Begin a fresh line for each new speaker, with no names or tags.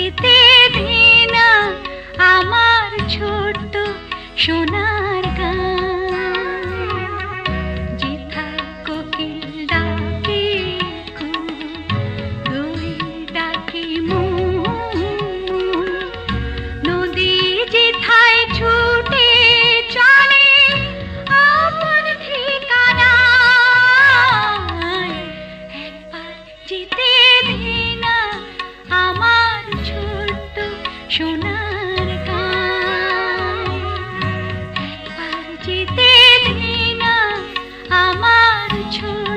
যেতে দে না আমার ছোট্ট সোনার গান। যেথায় কোকিল ডাকে দই ডাকে নদী যেথায় ছুটে চলে আপন ঠিকানায়। একবার যেতে দে না আমার ছোট্ট সোনার গান। একবার যেতে দে না আমার ছোট্ট